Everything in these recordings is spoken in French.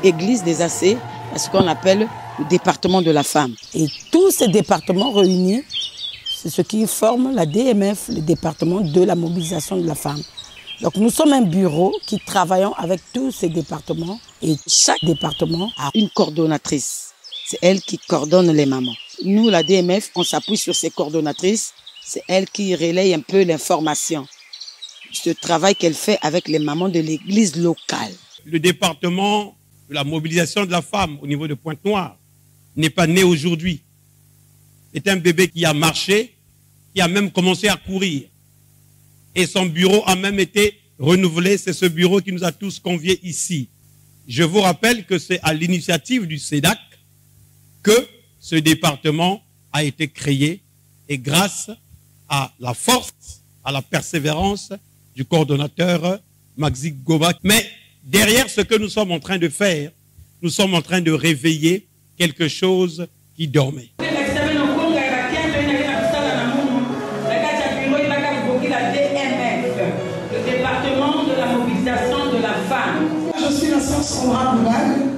église des AC, ce qu'on appelle le département de la femme. Et tous ces départements réunis, c'est ce qui forme la DMF, le département de la mobilisation de la femme. Donc nous sommes un bureau qui travaillons avec tous ces départements et chaque département a une coordonnatrice. C'est elle qui coordonne les mamans. Nous, la DMF, on s'appuie sur ces coordonnatrices. C'est elle qui relaye un peu l'information. Ce travail qu'elle fait avec les mamans de l'église locale. Le département de la mobilisation de la femme au niveau de Pointe-Noire n'est pas né aujourd'hui. C'est un bébé qui a marché, qui a même commencé à courir. Et son bureau a même été renouvelé. C'est ce bureau qui nous a tous conviés ici. Je vous rappelle que c'est à l'initiative du CEDAC que ce département a été créé et grâce à la force, à la persévérance du coordonnateur Maxi Goba. Mais derrière ce que nous sommes en train de faire, nous sommes en train de réveiller quelque chose qui dormait. Le département de la mobilisation de la femme. Je suis la sœur Sandra Boubal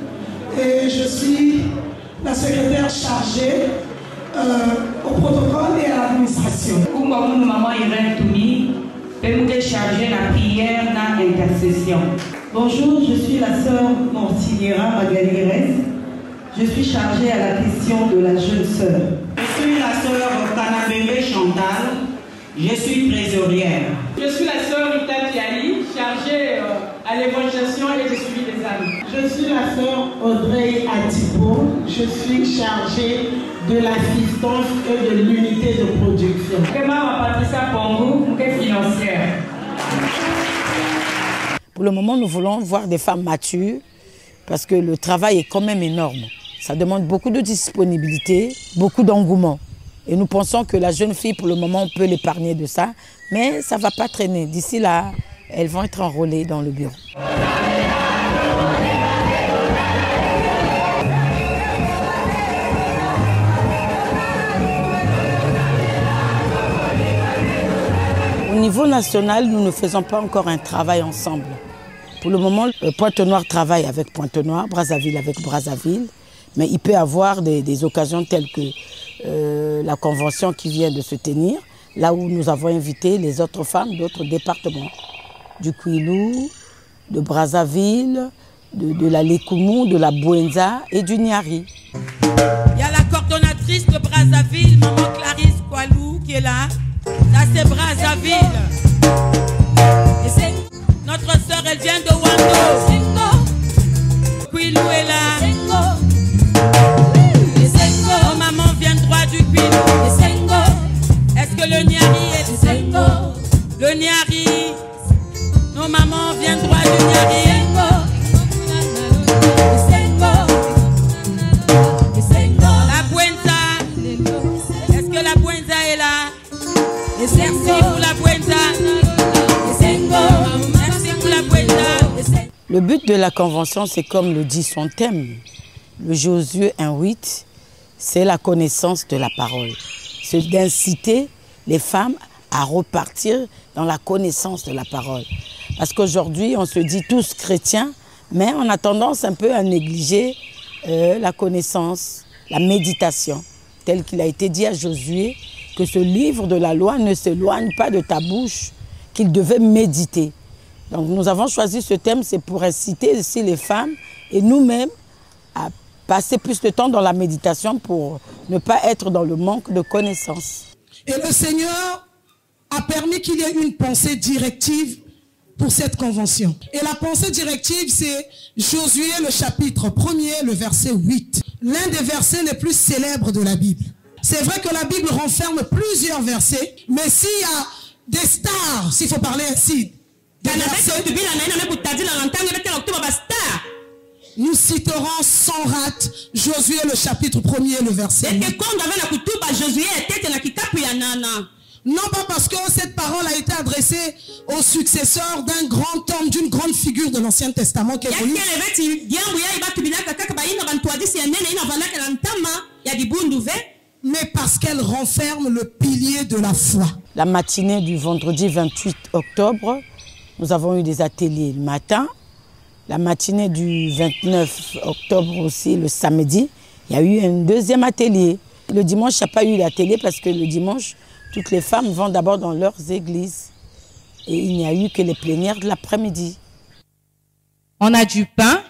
et je suis la secrétaire chargée au protocole et à l'administration. Maman Irène Toumi, peut charger la prière dans l'intercession. Bonjour, je suis la sœur Mortiniera Magalires. Je suis chargée à la question de la jeune sœur. Je suis la sœur Kanabembe Chantal. Je suis trésorière. Je suis la sœur Rita Tiali, chargée à l'évangélisation et de suivi des âmes. Je suis la sœur Audrey Atipo. Je suis chargée de l'assistance et de l'unité de production. Maman Patricia Pongo, financière. Pour le moment, nous voulons voir des femmes matures parce que le travail est quand même énorme. Ça demande beaucoup de disponibilité, beaucoup d'engouement. Et nous pensons que la jeune fille, pour le moment, on peut l'épargner de ça. Mais ça ne va pas traîner. D'ici là, elles vont être enrôlées dans le bureau. Au niveau national, nous ne faisons pas encore un travail ensemble. Pour le moment, Pointe-Noire travaille avec Pointe-Noire, Brazzaville avec Brazzaville. Mais il peut y avoir des occasions telles que la convention qui vient de se tenir, là où nous avons invité les autres femmes d'autres départements, du Kwilu, de Brazzaville, de la Lekumu, de la Bouenza et du Niari. Il y a la coordonnatrice de Brazzaville, maman Clarisse Koualou, qui est là. Ça c'est Brazzaville. Et notre sœur, elle vient de Wando. Kwilu est là. Nos mamans viennent droit du Kwilu. Est-ce que le Niari est le Niari? Nos mamans viennent droit du Niari. La Bouenza. Est-ce que la Bouenza est là? Merci pour la Bouenza. Merci pour la Bouenza. Le but de la convention, c'est comme le dit son thème. Le Josué 1:8, c'est la connaissance de la parole. C'est d'inciter les femmes à repartir dans la connaissance de la parole. Parce qu'aujourd'hui, on se dit tous chrétiens, mais on a tendance un peu à négliger la connaissance, la méditation, tel qu'il a été dit à Josué, que ce livre de la loi ne s'éloigne pas de ta bouche, qu'il devait méditer. Donc nous avons choisi ce thème, c'est pour inciter aussi les femmes et nous-mêmes à passer plus de temps dans la méditation pour ne pas être dans le manque de connaissances. Et le Seigneur a permis qu'il y ait une pensée directive pour cette convention. Et la pensée directive, c'est Josué, le chapitre 1er, le verset 8. L'un des versets les plus célèbres de la Bible. C'est vrai que la Bible renferme plusieurs versets, mais s'il y a des stars, s'il faut parler ainsi, des versets, nous citerons sans rate Josué le chapitre 1er, le verset 8. Non pas parce que cette parole a été adressée au successeur d'un grand homme, d'une grande figure de l'Ancien Testament qui est connu, mais parce qu'elle renferme le pilier de la foi. La matinée du vendredi 28 octobre, nous avons eu des ateliers le matin, La matinée du 29 octobre aussi, le samedi, il y a eu un deuxième atelier. Le dimanche, il n'y a pas eu d'atelier parce que le dimanche, toutes les femmes vont d'abord dans leurs églises. Et il n'y a eu que les plénières de l'après-midi. On a du pain,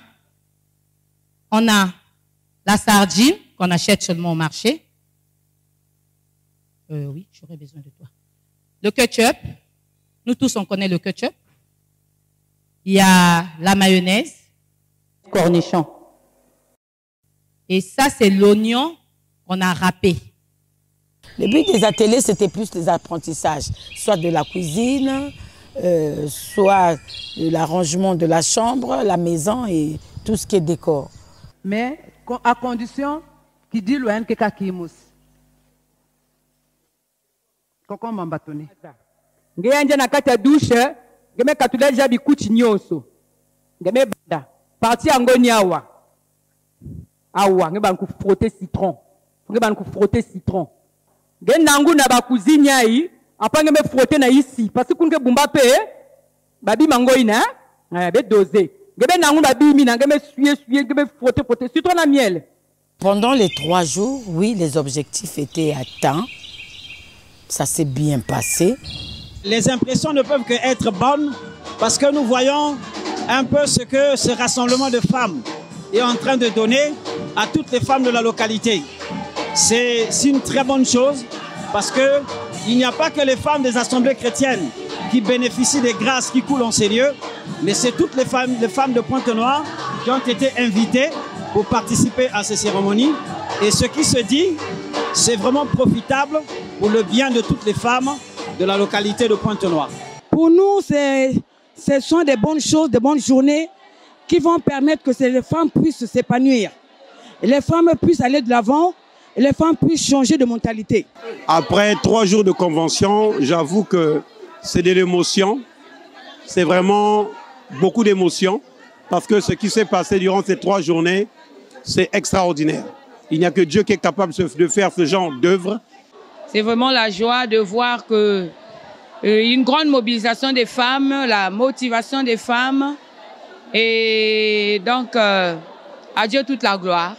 on a la sardine qu'on achète seulement au marché. Oui, j'aurais besoin de toi. Le ketchup, nous tous on connaît le ketchup. Il y a la mayonnaise, cornichon. Et ça c'est l'oignon qu'on a râpé. Le but des ateliers, c'était plus les apprentissages, soit de la cuisine, soit de l'arrangement de la chambre, la maison et tout ce qui est décor. Mais à condition qu'il dit loin que kakimus. Koko mambatoni. Ngeyanje na kati ya douche, ngeme katuleja bikuti nyoso. Ngeme bada. Parti angoni awa. Awa, ngeba nku frotter citron. Ngeba nku frotter citron. Ngenangu na ba cuisine yi, apa ngeme frotter na ici parce que kunke bumba pe babi mangoi na, be doser. Ngebe nangu babi mi na ngeme suyer ngeme frotter citron na miel. Pendant les 3 jours, oui, les objectifs étaient atteints. Ça s'est bien passé. Les impressions ne peuvent que être bonnes parce que nous voyons un peu ce que ce rassemblement de femmes est en train de donner à toutes les femmes de la localité. C'est une très bonne chose parce qu'il n'y a pas que les femmes des assemblées chrétiennes qui bénéficient des grâces qui coulent en ces lieux, mais c'est toutes les femmes de Pointe-Noire qui ont été invitées pour participer à ces cérémonies. Et ce qui se dit, c'est vraiment profitable pour le bien de toutes les femmes de la localité de Pointe-Noire. Pour nous, ce sont des bonnes choses, des bonnes journées qui vont permettre que les femmes puissent s'épanouir. Et les femmes puissent aller de l'avant et les femmes puissent changer de mentalité. Après 3 jours de convention, j'avoue que c'est de l'émotion. C'est vraiment beaucoup d'émotion parce que ce qui s'est passé durant ces 3 journées, c'est extraordinaire. Il n'y a que Dieu qui est capable de faire ce genre d'œuvre. C'est vraiment la joie de voir que une grande mobilisation des femmes, la motivation des femmes. Et donc, à Dieu toute la gloire.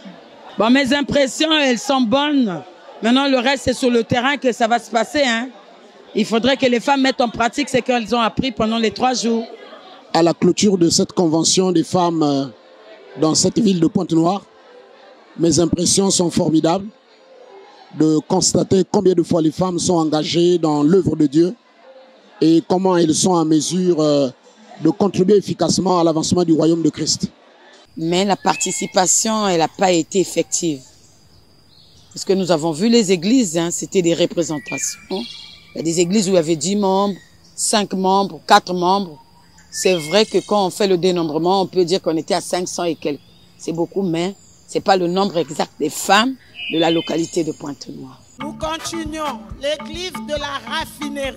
Bon, mes impressions, elles sont bonnes. Maintenant, le reste, c'est sur le terrain que ça va se passer. Hein. Il faudrait que les femmes mettent en pratique ce qu'elles ont appris pendant les 3 jours. À la clôture de cette convention des femmes dans cette ville de Pointe-Noire, mes impressions sont formidables de constater combien de fois les femmes sont engagées dans l'œuvre de Dieu et comment elles sont en mesure de contribuer efficacement à l'avancement du royaume de Christ. Mais la participation, elle n'a pas été effective. Parce que nous avons vu les églises, hein, c'était des représentations. Il y a des églises où il y avait 10 membres, 5 membres, 4 membres. C'est vrai que quand on fait le dénombrement, on peut dire qu'on était à 500 et quelques. C'est beaucoup, mais ce n'est pas le nombre exact des femmes de la localité de Pointe-Noire. Nous continuons l'église de la raffinerie.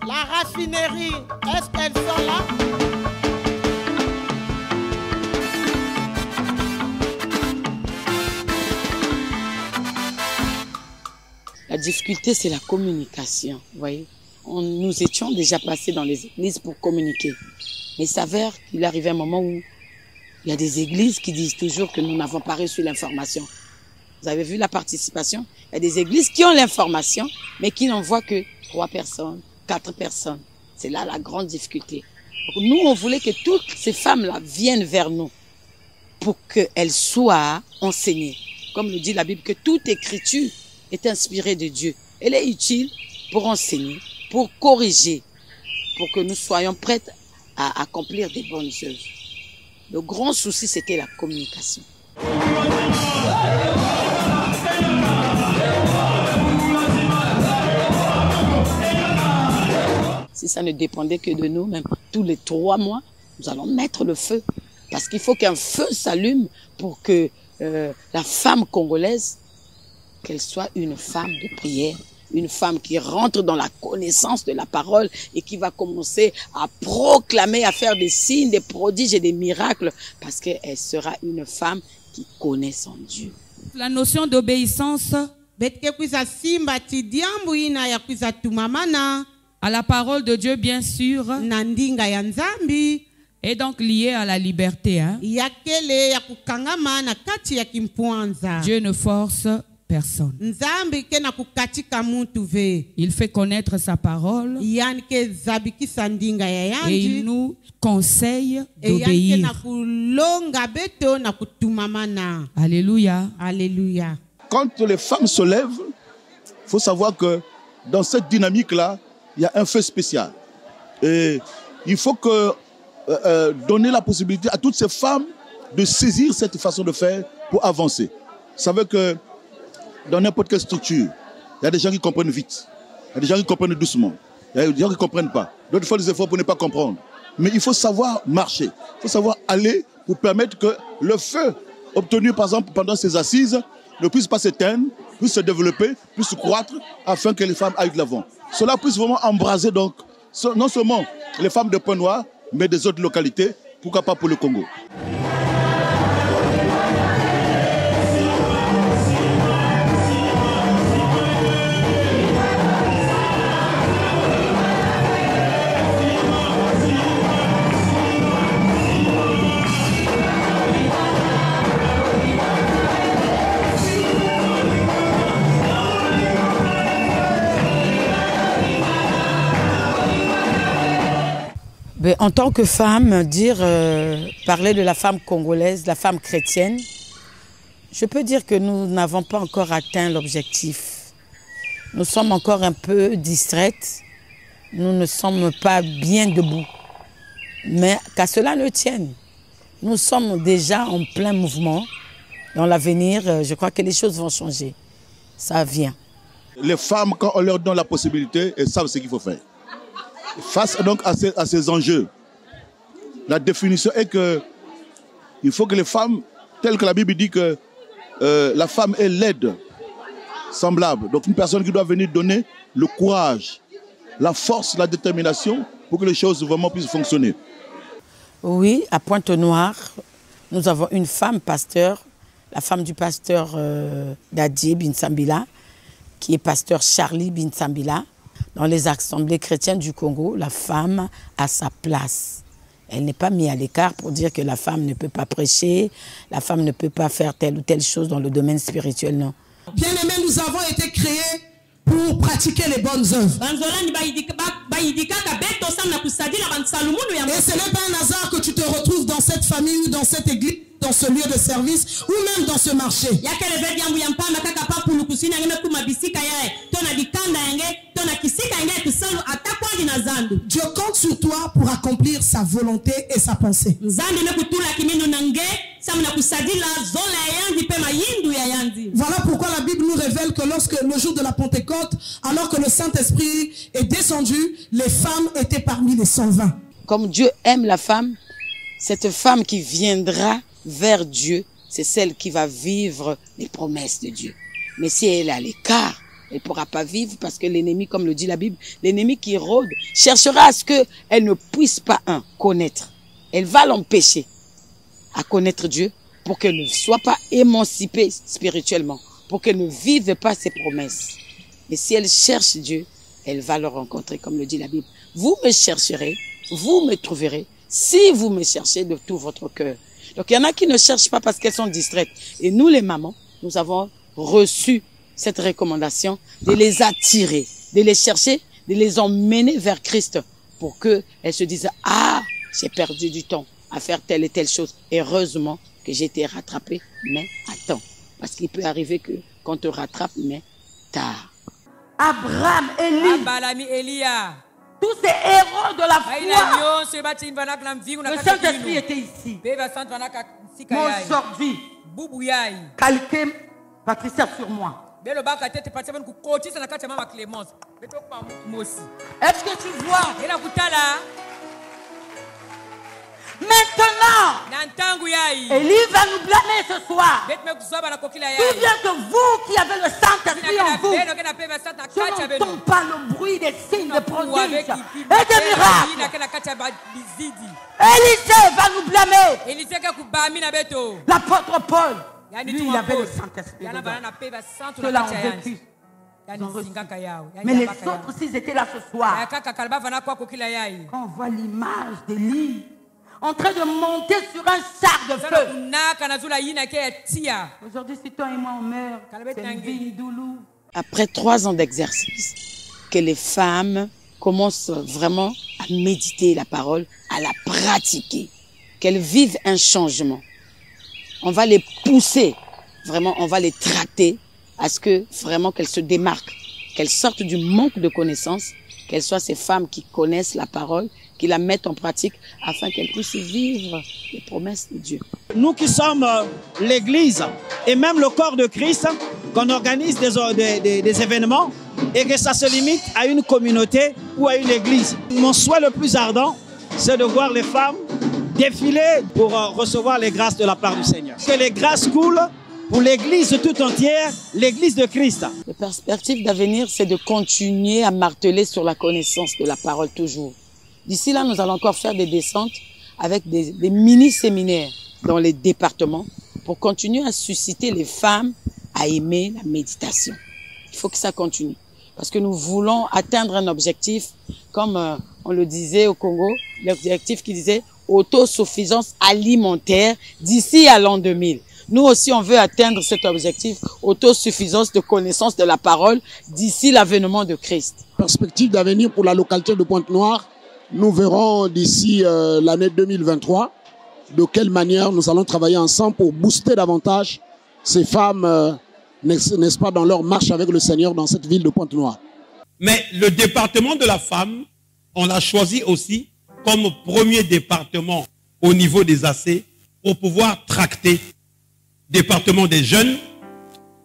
La raffinerie, est-ce qu'elles sont là? La difficulté, c'est la communication, vous voyez. Nous étions déjà passés dans les églises pour communiquer. Mais il s'avère qu'il arrivait un moment où il y a des églises qui disent toujours que nous n'avons pas reçu l'information. Vous avez vu la participation? Il y a des églises qui ont l'information, mais qui n'envoient que 3 personnes, 4 personnes. C'est là la grande difficulté. Donc, nous, on voulait que toutes ces femmes-là viennent vers nous pour qu'elles soient enseignées. Comme le dit la Bible, que toute écriture est inspirée de Dieu. Elle est utile pour enseigner, pour corriger, pour que nous soyons prêtes à accomplir des bonnes œuvres. Le grand souci, c'était la communication. Si ça ne dépendait que de nous, même tous les 3 mois, nous allons mettre le feu. Parce qu'il faut qu'un feu s'allume pour que la femme congolaise, qu'elle soit une femme de prière, une femme qui rentre dans la connaissance de la parole et qui va commencer à proclamer, à faire des signes, des prodiges et des miracles, parce qu'elle sera une femme qui connaît son Dieu. La notion d'obéissance à la parole de Dieu, bien sûr, est donc lié à la liberté. Hein? Dieu ne force personne. Il fait connaître sa parole et il nous conseille d'obéir. Alléluia. Alléluia. Quand les femmes se lèvent, il faut savoir que dans cette dynamique-là, il y a un feu spécial. Et il faut que donner la possibilité à toutes ces femmes de saisir cette façon de faire pour avancer. Vous savez que dans n'importe quelle structure, il y a des gens qui comprennent vite, il y a des gens qui comprennent doucement, il y a des gens qui ne comprennent pas. D'autres font des efforts pour ne pas comprendre. Mais il faut savoir marcher, il faut savoir aller pour permettre que le feu obtenu par exemple pendant ces assises ne puisse pas s'éteindre, puisse se développer, puisse croître, afin que les femmes aillent de l'avant. Cela puisse vraiment embraser donc non seulement les femmes de Pointe-Noire, mais des autres localités, pourquoi pas pour le Congo. En tant que femme, parler de la femme congolaise, la femme chrétienne, je peux dire que nous n'avons pas encore atteint l'objectif. Nous sommes encore un peu distraites, nous ne sommes pas bien debout. Mais qu'à cela ne tienne, nous sommes déjà en plein mouvement. Dans l'avenir, je crois que les choses vont changer. Ça vient. Les femmes, quand on leur donne la possibilité, elles savent ce qu'il faut faire. Face donc à ces enjeux, la définition est que il faut que les femmes, telles que la Bible dit que la femme est l'aide semblable. Donc une personne qui doit venir donner le courage, la force, la détermination pour que les choses vraiment puissent fonctionner. Oui, à Pointe-Noire, nous avons une femme pasteur, la femme du pasteur Dadie Binsambila, qui est pasteur Charlie Binsambila. Dans les assemblées chrétiennes du Congo, la femme a sa place. Elle n'est pas mise à l'écart pour dire que la femme ne peut pas prêcher, la femme ne peut pas faire telle ou telle chose dans le domaine spirituel, non. Bien aimés, nous avons été créés pour pratiquer les bonnes œuvres. Et ce n'est pas un hasard que tu te retrouves dans cette famille ou dans cette église, dans ce lieu de service ou même dans ce marché. Dieu compte sur toi pour accomplir sa volonté et sa pensée. Voilà pourquoi la Bible nous révèle que lorsque le jour de la Pentecôte, alors que le Saint-Esprit est descendu, les femmes étaient parmi les 120. Comme Dieu aime la femme, cette femme qui viendra vers Dieu, c'est celle qui va vivre les promesses de Dieu. Mais si elle est à l'écart, elle ne pourra pas vivre parce que l'ennemi, comme le dit la Bible, l'ennemi qui rôde cherchera à ce qu'elle ne puisse pas connaître. Elle va l'empêcher à connaître Dieu pour qu'elle ne soit pas émancipée spirituellement, pour qu'elle ne vive pas ses promesses. Mais si elle cherche Dieu, elle va le rencontrer, comme le dit la Bible. Vous me chercherez, vous me trouverez, si vous me cherchez de tout votre cœur. Donc il y en a qui ne cherchent pas parce qu'elles sont distraites. Et nous les mamans, nous avons reçu cette recommandation de les attirer, de les chercher, de les emmener vers Christ pour qu'elles se disent « Ah, j'ai perdu du temps à faire telle et telle chose. Heureusement que j'ai été rattrapée, mais attends. » Parce qu'il peut arriver que quand on te rattrape, mais tard. Abraham, Élie, tous ces héros de la foi, le Saint-Esprit était ici. Mais aujourd'hui, quelqu'un Patricia sur moi. Est-ce que tu vois? Maintenant, Élie va nous blâmer ce soir. Tout bien que vous qui avez le Saint-Esprit en vous, je n'entends pas le bruit des signes de prodiges et des miracles. Élisée va nous blâmer. L'apôtre Paul, lui, il avait le Saint-Esprit dedans. Cela en vécu. Mais les autres, s'ils étaient là ce soir, quand on voit l'image d'Élie, en train de monter sur un char de feu. Aujourd'hui, si toi et moi on meurt, c'est une vie doulou. Après 3 ans d'exercice, que les femmes commencent vraiment à méditer la parole, à la pratiquer, qu'elles vivent un changement. On va les pousser, vraiment, on va les tracter à ce que vraiment qu'elles se démarquent, qu'elles sortent du manque de connaissances, qu'elles soient ces femmes qui connaissent la parole, qui la mettent en pratique afin qu'elles puissent vivre les promesses de Dieu. Nous qui sommes l'Église et même le corps de Christ, qu'on organise des événements et que ça se limite à une communauté ou à une église. Mon souhait le plus ardent, c'est de voir les femmes défiler pour recevoir les grâces de la part du Seigneur. Que les grâces coulent pour l'église tout entière, l'église de Christ. La perspective d'avenir, c'est de continuer à marteler sur la connaissance de la parole toujours. D'ici là, nous allons encore faire des descentes avec des mini-séminaires dans les départements pour continuer à susciter les femmes à aimer la méditation. Il faut que ça continue. Parce que nous voulons atteindre un objectif, comme on le disait au Congo, l'objectif qui disait autosuffisance alimentaire d'ici à l'an 2000. Nous aussi, on veut atteindre cet objectif, autosuffisance de connaissance de la parole d'ici l'avènement de Christ. Perspective d'avenir pour la localité de Pointe-Noire, nous verrons d'ici l'année 2023 de quelle manière nous allons travailler ensemble pour booster davantage ces femmes, n'est-ce pas, dans leur marche avec le Seigneur dans cette ville de Pointe-Noire. Mais le département de la femme, on l'a choisi aussi comme premier département au niveau des AC pour pouvoir tracter département des jeunes,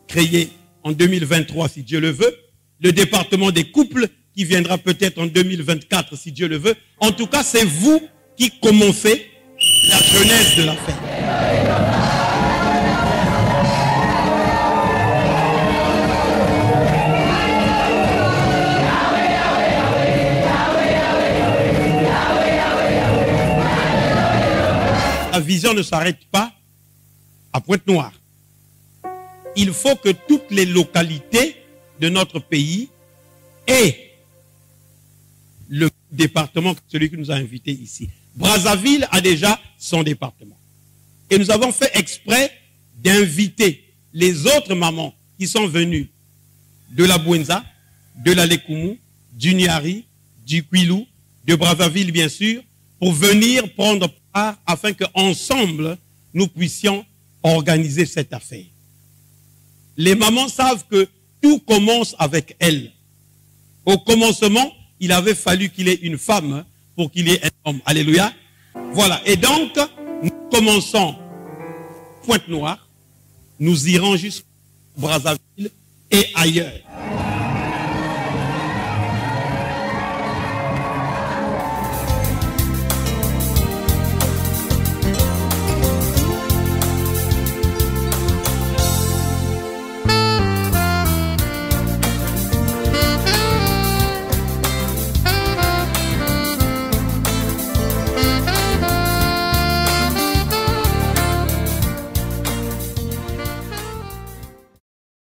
créé en 2023 si Dieu le veut, le département des couples qui viendra peut-être en 2024 si Dieu le veut. En tout cas, c'est vous qui commencez la jeunesse de l'affaire. La vision ne s'arrête pas à Pointe-Noire. Il faut que toutes les localités de notre pays aient le département, celui qui nous a invités ici. Brazzaville a déjà son département. Et nous avons fait exprès d'inviter les autres mamans qui sont venues de la Bouenza, de la Lekumu, du Niari, du Kwilu, de Brazzaville bien sûr, pour venir prendre part afin qu'ensemble nous puissions organiser cette affaire. Les mamans savent que tout commence avec elles. Au commencement, il avait fallu qu'il ait une femme pour qu'il y ait un homme. Alléluia. Voilà. Et donc, nous commençons Pointe-Noire, nous irons jusqu'à Brazzaville et ailleurs.